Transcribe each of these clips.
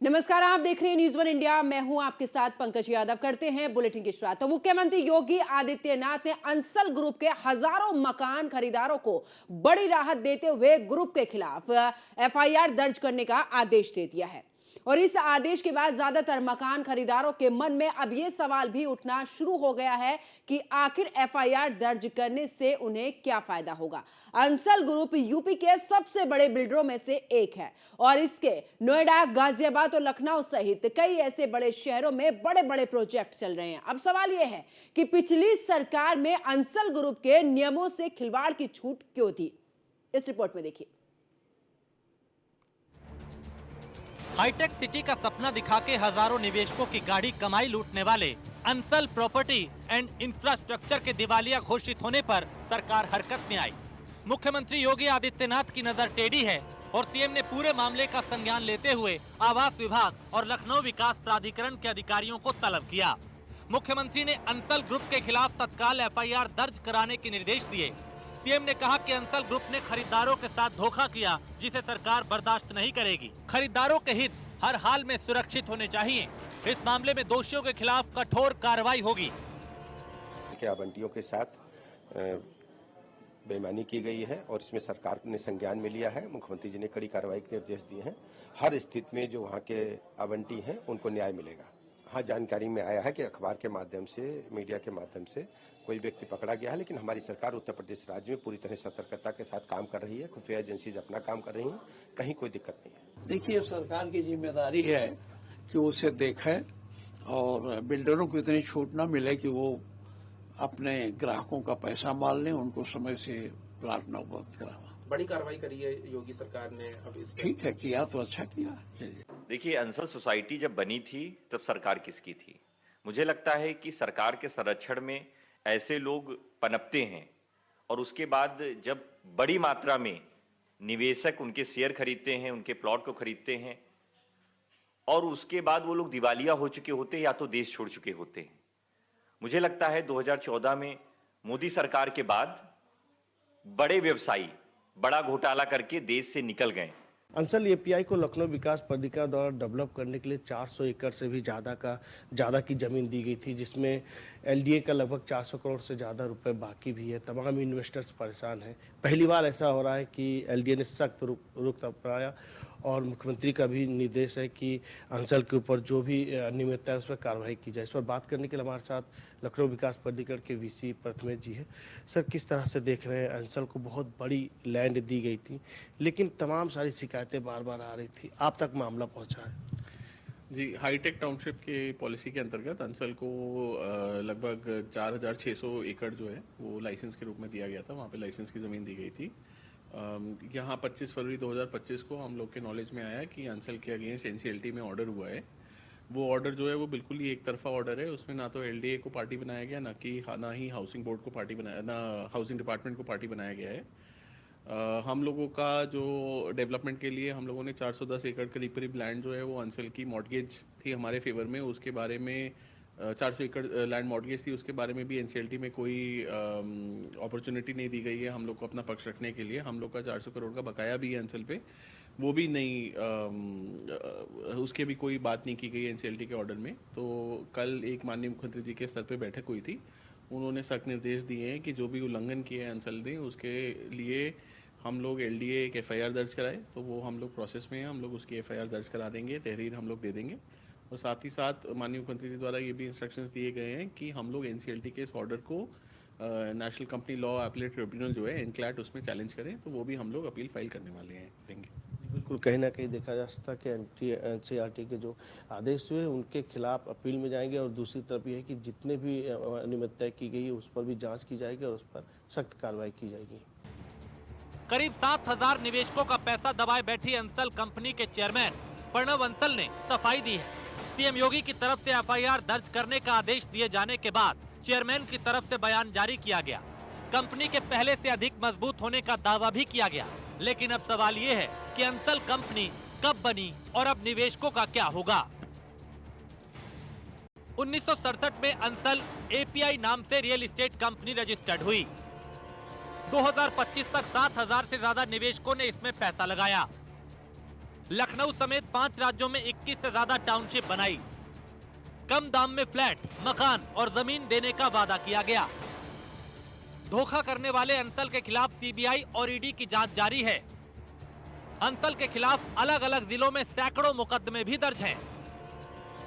नमस्कार, आप देख रहे हैं न्यूज़ वन इंडिया। मैं हूं आपके साथ पंकज यादव। करते हैं बुलेटिन की शुरुआत। तो मुख्यमंत्री योगी आदित्यनाथ ने अंसल ग्रुप के हजारों मकान खरीदारों को बड़ी राहत देते हुए ग्रुप के खिलाफ एफआईआर दर्ज करने का आदेश दे दिया है। और इस आदेश के बाद ज्यादातर मकान खरीदारों के मन में अब यह सवाल भी उठना शुरू हो गया है कि आखिर एफआईआर दर्ज करने से उन्हें क्या फायदा होगा। अंसल ग्रुप यूपी के सबसे बड़े बिल्डरों में से एक है और इसके नोएडा, गाजियाबाद और लखनऊ सहित कई ऐसे बड़े शहरों में बड़े बड़े प्रोजेक्ट चल रहे हैं। अब सवाल यह है कि पिछली सरकार में अंसल ग्रुप के नियमों से खिलवाड़ की छूट क्यों थी। इस रिपोर्ट में देखिए। हाईटेक सिटी का सपना दिखा के हजारों निवेशकों की गाड़ी कमाई लूटने वाले अंसल प्रॉपर्टी एंड इंफ्रास्ट्रक्चर के दिवालिया घोषित होने पर सरकार हरकत में आई। मुख्यमंत्री योगी आदित्यनाथ की नजर टेढ़ी है और सीएम ने पूरे मामले का संज्ञान लेते हुए आवास विभाग और लखनऊ विकास प्राधिकरण के अधिकारियों को तलब किया। मुख्यमंत्री ने अंसल ग्रुप के खिलाफ तत्काल एफआईआर दर्ज कराने के निर्देश दिए। सीएम ने कहा कि अंसल ग्रुप ने खरीदारों के साथ धोखा किया, जिसे सरकार बर्दाश्त नहीं करेगी। खरीदारों के हित हर हाल में सुरक्षित होने चाहिए। इस मामले में दोषियों के खिलाफ कठोर कार्रवाई होगी। आवंटियों के साथ बेईमानी की गई है और इसमें सरकार ने संज्ञान में लिया है। मुख्यमंत्री जी ने कड़ी कार्रवाई के निर्देश दिए हैं। हर स्थिति में जो वहाँ के आवंटी हैं उनको न्याय मिलेगा। हाँ, जानकारी में आया है कि अखबार के माध्यम से, मीडिया के माध्यम से कोई व्यक्ति पकड़ा गया है, लेकिन हमारी सरकार उत्तर प्रदेश राज्य में पूरी तरह सतर्कता के साथ काम कर रही है। खुफिया एजेंसीज अपना काम कर रही हैं, कहीं कोई दिक्कत नहीं है। देखिए, सरकार की जिम्मेदारी है कि उसे देखे और बिल्डरों को इतनी छूट न मिले कि वो अपने ग्राहकों का पैसा माल लें, उनको समय से प्लाट न उपलब्ध कराना। बड़ी कार्रवाई करी है योगी सरकार ने। अब इस ठीक है, किया तो अच्छा किया। चलिए, देखिए, अंसल सोसाइटी जब बनी थी तब सरकार किसकी थी? मुझे लगता है कि सरकार के संरक्षण में ऐसे लोग पनपते हैं और उसके बाद जब बड़ी मात्रा में निवेशक उनके शेयर खरीदते हैं, उनके प्लॉट को खरीदते हैं और उसके बाद वो लोग दिवालिया हो चुके होते हैं या तो देश छोड़ चुके होते हैं। मुझे लगता है 2014 में मोदी सरकार के बाद बड़े व्यवसायी बड़ा घोटाला करके देश से निकल गए। अंसल एपीआई को लखनऊ विकास प्राधिकरण द्वारा डेवलप करने के लिए 400 एकड़ से भी ज़्यादा की ज़मीन दी गई थी, जिसमें एलडीए का लगभग 400 करोड़ से ज़्यादा रुपए बाकी भी है। तमाम इन्वेस्टर्स परेशान हैं। पहली बार ऐसा हो रहा है कि एलडीए ने सख्त रुख अपनाया और मुख्यमंत्री का भी निर्देश है कि अंसल के ऊपर जो भी अनियमितता है उस पर कार्रवाई की जाए। इस पर बात करने के लिए हमारे साथ लखनऊ विकास प्राधिकरण के वीसी प्रथमेश जी है। सर, किस तरह से देख रहे हैं? अंसल को बहुत बड़ी लैंड दी गई थी, लेकिन तमाम सारी शिकायतें बार बार आ रही थी, आप तक मामला पहुंचा है? जी, हाईटेक टाउनशिप के पॉलिसी के अंतर्गत अंसल को लगभग 4,600 एकड़ जो है वो लाइसेंस के रूप में दिया गया था। वहाँ पे लाइसेंस की ज़मीन दी गई थी। यहाँ 25 फरवरी 2025 को हम लोग के नॉलेज में आया कि अंसल के अगेंस्ट एनसीएलटी में ऑर्डर हुआ है। वो ऑर्डर जो है वो बिल्कुल ही एक तरफा ऑर्डर है। उसमें ना तो एलडीए को पार्टी बनाया गया, ना ही हाउसिंग बोर्ड को पार्टी बनाया, ना हाउसिंग डिपार्टमेंट को पार्टी बनाया गया है। हम लोगों का जो डेवलपमेंट के लिए हम लोगों ने 410 एकड़ करीब लैंड जो है वो अंसल की मॉर्गेज थी हमारे फेवर में। उसके बारे में 400 एकड़ लैंड मॉर्गेज थी, उसके बारे में भी एनसीएलटी में कोई अपॉर्चुनिटी नहीं दी गई है हम लोग को अपना पक्ष रखने के लिए। हम लोग का 400 करोड़ का बकाया भी है अंसल पे, वो भी नहीं, उसके भी कोई बात नहीं की गई एनसीएलटी के ऑर्डर में। तो कल एक माननीय मुख्यमंत्री जी के स्तर पे बैठक हुई थी। उन्होंने सख्त निर्देश दिए हैं कि जो भी उल्लंघन किए हैं अंसल ने, उसके लिए हम लोग एलडीए एक एफआईआर दर्ज कराए। तो वो हम लोग प्रोसेस में हैं, हम लोग उसकी एफआईआर दर्ज करा देंगे, तहरीर हम लोग दे देंगे। और साथ ही साथ माननीय मुख्यमंत्री जी द्वारा ये भी इंस्ट्रक्शंस दिए गए हैं कि हम लोग एनसीएलटी के इस ऑर्डर को national company law appellate tribunal जो है एनक्लैट, उसमें चैलेंज करें। तो वो भी हम लोग अपील फाइल करने वाले हैं, देंगे। बिल्कुल, कहीं ना कहीं देखा जा सकता है कि एनसीईआरटी के जो आदेश हुए उनके खिलाफ अपील में जाएंगे और दूसरी तरफ ये है कि जितने भी अनियमितता की गई है उस पर भी जांच की जाएगी और उस पर सख्त कार्रवाई की जाएगी। करीब 7,000 निवेशकों का पैसा दबाए बैठी अंसल कंपनी के चेयरमैन प्रणव अंसल ने सफाई दी है। सीएम योगी की तरफ से एफआईआर दर्ज करने का आदेश दिए जाने के बाद चेयरमैन की तरफ से बयान जारी किया गया। कंपनी के पहले से अधिक मजबूत होने का दावा भी किया गया। लेकिन अब सवाल ये है कि अंसल कंपनी कब बनी और अब निवेशकों का क्या होगा। 1967 में अंसल एपीआई नाम से रियल एस्टेट कंपनी रजिस्टर्ड हुई। 2025 तक 7,000 से ज्यादा निवेशकों ने इसमें पैसा लगाया। लखनऊ समेत 5 राज्यों में 21 से ज्यादा टाउनशिप बनाई। कम दाम में फ्लैट, मकान और जमीन देने का वादा किया गया। धोखा करने वाले अंसल के खिलाफ सीबीआई और ईडी की जांच जारी है। अंसल के खिलाफ अलग अलग जिलों में सैकड़ों मुकदमे भी दर्ज हैं।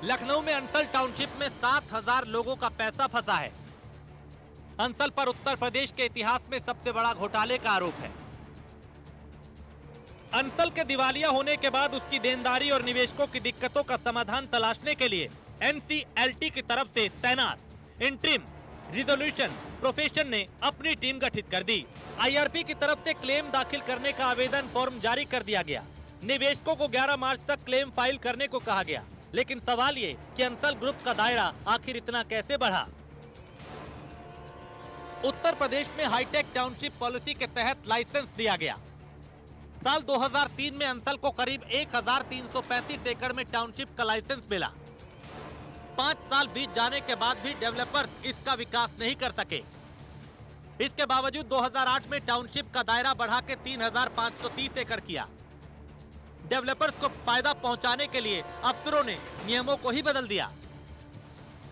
लखनऊ में अंसल टाउनशिप में 7,000 लोगों का पैसा फंसा है। अंसल पर उत्तर प्रदेश के इतिहास में सबसे बड़ा घोटाले का आरोप है। अंसल के दिवालिया होने के बाद उसकी देनदारी और निवेशकों की दिक्कतों का समाधान तलाशने के लिए एनसीएलटी की तरफ से तैनात इंटरिम रिजोल्यूशन प्रोफेशन ने अपनी टीम गठित कर दी। आईआरपी की तरफ से क्लेम दाखिल करने का आवेदन फॉर्म जारी कर दिया गया। निवेशकों को 11 मार्च तक क्लेम फाइल करने को कहा गया। लेकिन सवाल ये कि अंसल ग्रुप का दायरा आखिर इतना कैसे बढ़ा। उत्तर प्रदेश में हाईटेक टाउनशिप पॉलिसी के तहत लाइसेंस दिया गया। साल 2003 में अंसल को करीब 1335 एकड़ में टाउनशिप का लाइसेंस मिला। 5 साल बीत जाने के बाद भी डेवलपर्स इसका विकास नहीं कर सके। इसके बावजूद 2008 में टाउनशिप का दायरा बढ़ा के 3530 एकड़ किया। डेवलपर्स को फायदा पहुंचाने के लिए अफसरों ने नियमों को ही बदल दिया।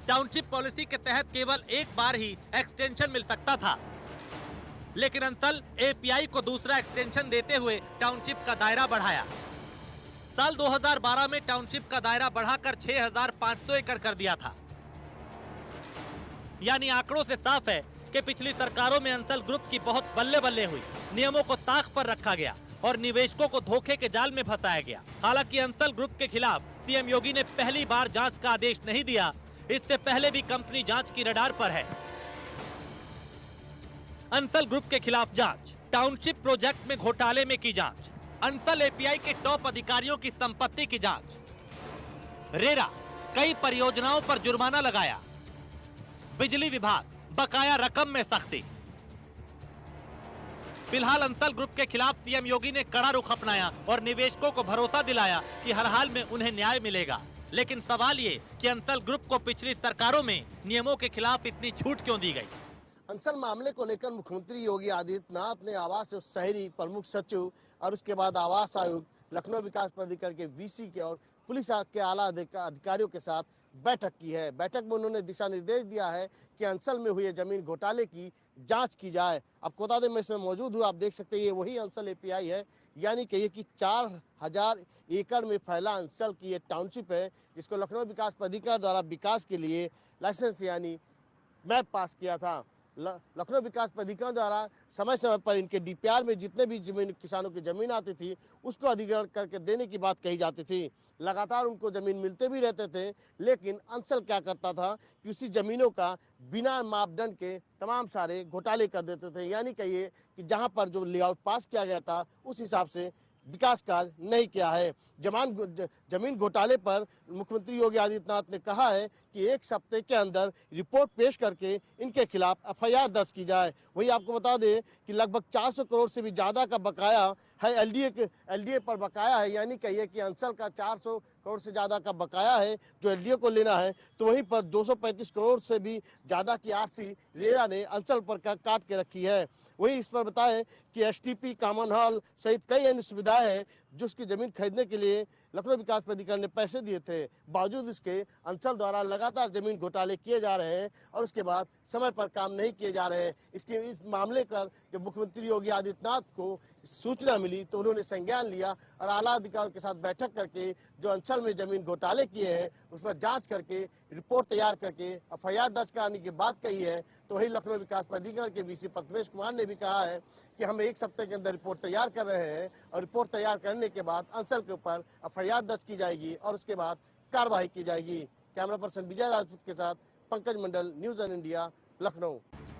टाउनशिप पॉलिसी के तहत केवल एक बार ही एक्सटेंशन मिल सकता था, लेकिन अंसल एपीआई को दूसरा एक्सटेंशन देते हुए टाउनशिप का दायरा बढ़ाया। साल 2012 में टाउनशिप का दायरा बढ़ाकर 6500 एकड़ कर दिया था। यानी आंकड़ों से साफ है कि पिछली सरकारों में अंसल ग्रुप की बहुत बल्ले बल्ले हुई। नियमों को ताक पर रखा गया और निवेशकों को धोखे के जाल में फंसाया गया। हालांकि अंसल ग्रुप के खिलाफ सीएम योगी ने पहली बार जांच का आदेश नहीं दिया। इससे पहले भी कंपनी जांच की रडार पर है। अंसल ग्रुप के खिलाफ जांच, टाउनशिप प्रोजेक्ट में घोटाले में की जांच, अंसल एपीआई के टॉप अधिकारियों की संपत्ति की जांच, रेरा कई परियोजनाओं पर जुर्माना लगाया, बिजली विभाग बकाया रकम में सख्ती। फिलहाल अंसल ग्रुप के खिलाफ सीएम योगी ने कड़ा रुख अपनाया और निवेशकों को भरोसा दिलाया कि हर हाल में उन्हें न्याय मिलेगा। लेकिन सवाल ये कि अंसल ग्रुप को पिछली सरकारों में नियमों के खिलाफ इतनी छूट क्यों दी गई। अंसल मामले को लेकर मुख्यमंत्री योगी आदित्यनाथ ने आवास एवं शहरी प्रमुख सचिव और उसके बाद आवास आयुक्त, लखनऊ विकास प्राधिकरण के वीसी के और पुलिस के आला अधिकारियों के साथ बैठक की है। बैठक में उन्होंने दिशा निर्देश दिया है कि अंसल में हुए जमीन घोटाले की जांच की जाए। आपको बता दें, मैं इसमें मौजूद हूँ। आप देख सकते हैं ये वही अंसल एपीआई है, यानी कहिए कि 4000 एकड़ में फैला अंसल की ये टाउनशिप है, जिसको लखनऊ विकास प्राधिकरण द्वारा विकास के लिए लाइसेंस यानी मैप पास किया था। लखनऊ विकास प्राधिकरण द्वारा समय समय पर इनके डीपीआर में जितने भी जमीन किसानों की जमीन आती थी उसको अधिग्रहण करके देने की बात कही जाती थी। लगातार उनको जमीन मिलते भी रहते थे, लेकिन अंसल क्या करता था कि उसी जमीनों का बिना मापदंड के तमाम सारे घोटाले कर देते थे। यानी कहिए कि जहां पर जो लेआउट पास किया गया था उस हिसाब से विकास कार्य नहीं किया है। जमीन घोटाले पर मुख्यमंत्री योगी आदित्यनाथ ने कहा है कि 1 सप्ताह के अंदर रिपोर्ट पेश करके इनके खिलाफ एफआईआर दर्ज की जाए। वही आपको बता दें कि लगभग 400 करोड़ से भी ज़्यादा का बकाया है, एलडीए पर बकाया है। यानी कहिए कि अंसल का 400 करोड़ से ज़्यादा का बकाया है जो एलडीए को लेना है, तो वहीं पर 235 करोड़ से भी ज़्यादा की आरसी रेरा ने अंसल पर काट के रखी है। वहीं इस पर बताएं कि एसटीपी, कॉमन हॉल सहित कई अन्य सुविधाएं हैं जो उसकी जमीन खरीदने के लिए लखनऊ विकास प्राधिकरण ने पैसे दिए थे। बावजूद इसके अंसल द्वारा लगातार जमीन घोटाले किए जा रहे हैं और उसके बाद समय पर काम नहीं किए जा रहे हैं। इस मामले पर जब मुख्यमंत्री योगी आदित्यनाथ को सूचना मिली तो उन्होंने संज्ञान लिया और आला अधिकारियों के साथ बैठक करके जो अंसल में जमीन घोटाले किए हैं उस पर जांच करके रिपोर्ट तैयार करके एफआईआर दर्ज कराने की बात कही है। तो वही लखनऊ विकास प्राधिकरण के वीसी प्रथमेश कुमार ने भी कहा है कि हम 1 सप्ताह के अंदर रिपोर्ट तैयार कर रहे हैं और रिपोर्ट तैयार करने के बाद अंसल के ऊपर एफआईआर दर्ज की जाएगी और उसके बाद कार्रवाई की जाएगी। कैमरा पर्सन विजय राजपूत के साथ पंकज मंडल, न्यूज़ ऑन इंडिया, लखनऊ।